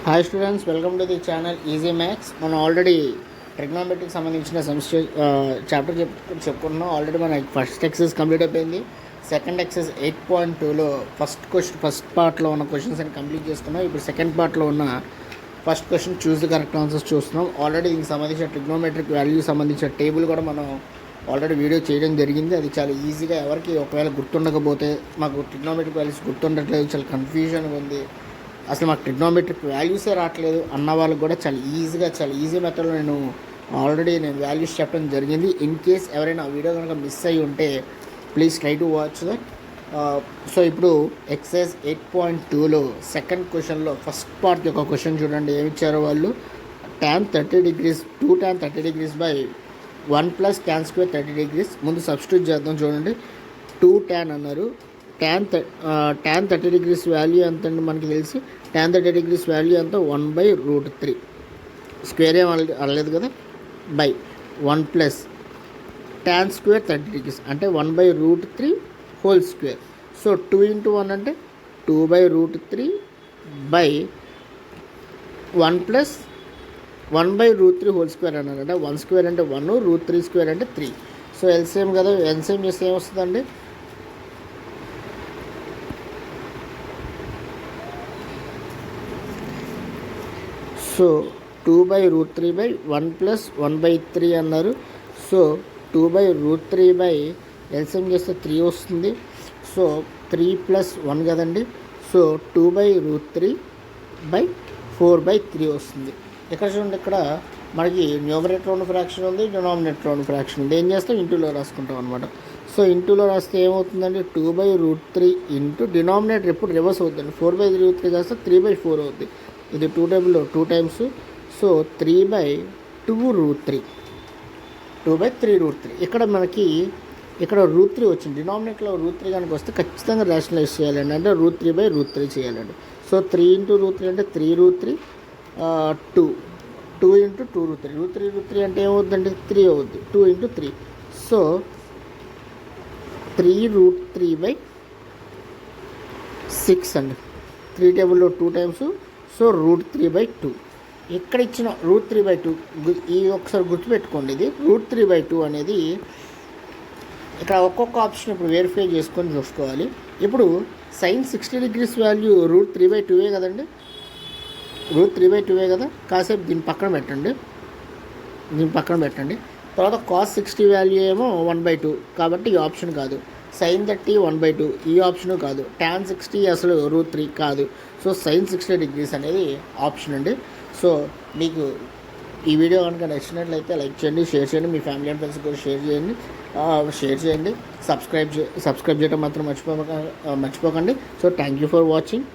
Hi students, welcome to the channel easy maths. మనం already ట్రిగ్నోమెట్రీకి సంబంధించిన chapter చెప్పుకుంటున్నాం. Already మన ఫస్ట్ ఎక్సర్సైజ్ కంప్లీట్ అయిపోయింది. సెకండ్ ఎక్సర్సైజ్ 8.2లో ఫస్ట్ పార్ట్లో ఉన్న క్వశ్చన్స్ అని కంప్లీట్ చేసుకున్నాం. ఇప్పుడు సెకండ్ పార్ట్లో ఉన్న first question choose the correct answers చూస్తున్నాం. ఆల్రెడీ దీనికి సంబంధించిన ట్రిగ్నోమెట్రిక్ వాల్యూ సంబంధించిన టేబుల్ కూడా మనం ఆల్రెడీ వీడియో చేయడం జరిగింది. అది చాలా ఈజీగా, ఎవరికి ఒకవేళ గుర్తుండకపోతే, మాకు ట్రిగ్నోమెట్రిక్ వాల్యూస్ గుర్తుండట్లేదు, చాలా కన్ఫ్యూజన్గా ఉంది, అసలు మాకు ట్రిగ్నోమెట్రిక్ వాల్యూసే రావట్లేదు అన్న వాళ్ళకి కూడా చాలా ఈజీ మెథడ్లో నేను వాల్యూస్ చెప్పడం జరిగింది. ఇన్ కేస్ ఎవరైనా వీడియో కనుక మిస్ అయ్యి ఉంటే please try to watch that. So ఇప్పుడు ఎక్సర్సైజ్ 8.2లో సెకండ్ క్వశ్చన్లో ఫస్ట్ పార్ట్ యొక్క క్వశ్చన్ చూడండి. ఏమి ఇచ్చారో వాళ్ళు, tan 30 degrees 2 tan 30 degrees by 1 plus tan square 30 degrees. ముందు సబ్స్టిట్యూట్ చేద్దాం. చూడండి, 2 tan అన్నారు. tan 30 degrees వాల్యూ ఎంత అండి మనకి తెలిసి, tan 30 degrees వాల్యూ ఎంత 1/√3. స్క్వేర్ ఏం అనలేదు కదా, by 1 plus tan square 30 degrees అంటే 1/√3 హోల్ స్క్వేర్. సో 2 into 1 అంటే 2/√3 బై 1 ప్లస్ 1/√3 హోల్ స్క్వేర్ అన్నారు. అంటే 1 స్క్వేర్ అంటే 1, √3 స్క్వేర్ అంటే 3. సో ఎల్సిఎం కదా, ఎల్సిఎం చేస్తే ఏమొస్తుందండి, సో 2/√3 బై 1 ప్లస్ 1/3 అన్నారు. సో 2/√3 బై ఎల్సిఎం చేస్తే 3 వస్తుంది. సో 3 ప్లస్ 1 కదండి. సో 2/√3 బై 4/3 వస్తుంది. ఇక్కడ చూడండి, ఇక్కడ మనకి న్యూమరేటర్ ఉన్న ఫ్రాక్షన్ ఉంది, డినామినేటర్ ఉన్న ఫ్రాక్షన్ ఉంది. ఏం చేస్తాం, ఇంటూలో రాసుకుంటాం అనమాట. సో ఇంటూలో రాస్తే ఏమవుతుందండి, 2/√3 ఇంటూ డినామినేటర్ ఎప్పుడు రివర్స్ అవుతుంది, 4/3 కాస్తే 3/4 అవుతుంది. ఇది 2 టేబుల్లో 2 టైమ్స్. సో 3/2√3 2/3√3. ఇక్కడ మనకి ఇక్కడ √3 వచ్చింది. డినామినేటర్లో √3 కనుక వస్తే ఖచ్చితంగా రేషనలైజ్ చేయాలండి, అంటే √3/√3 చేయాలండి. సో 3 into √3 అంటే 3√3, 2 into 2√3, √3 అంటే ఏమవుతుందండి, 3 అవుద్ది. 2 into 3, సో 3√3/6 అండి. 3 టేబుల్లో 2 టైమ్స్. సో √3/2. ఇక్కడ ఇచ్చిన √3/2 ఈ ఒకసారి గుర్తుపెట్టుకోండి. ఇది √3/2 అనేది ఇక్కడ ఒక్కొక్క ఆప్షన్ ఇప్పుడు వెరిఫై చేసుకొని చూసుకోవాలి. ఇప్పుడు sin 60 degrees వాల్యూ √3/2 కదండి, √3/2 కదా. కాసేపు దీని పక్కన పెట్టండి. తర్వాత cos 60 వాల్యూ ఏమో 1/2 కాబట్టి ఈ ఆప్షన్ కాదు. sin 30 1/2 ఈ ఆప్షన్ కాదు. tan 60 అసలు √3 కాదు. సో sin 60 degrees అనేది ఆప్షన్ అండి. సో మీకు ఈ వీడియో కనుక నచ్చినట్లయితే లైక్ చేయండి, షేర్ చేయండి, మీ ఫ్యామిలీ అండ్ ఫ్రెండ్స్ కూడా షేర్ చేయండి. సబ్స్క్రైబ్ చేయడం మాత్రం మర్చిపోకండి. So thank you for watching.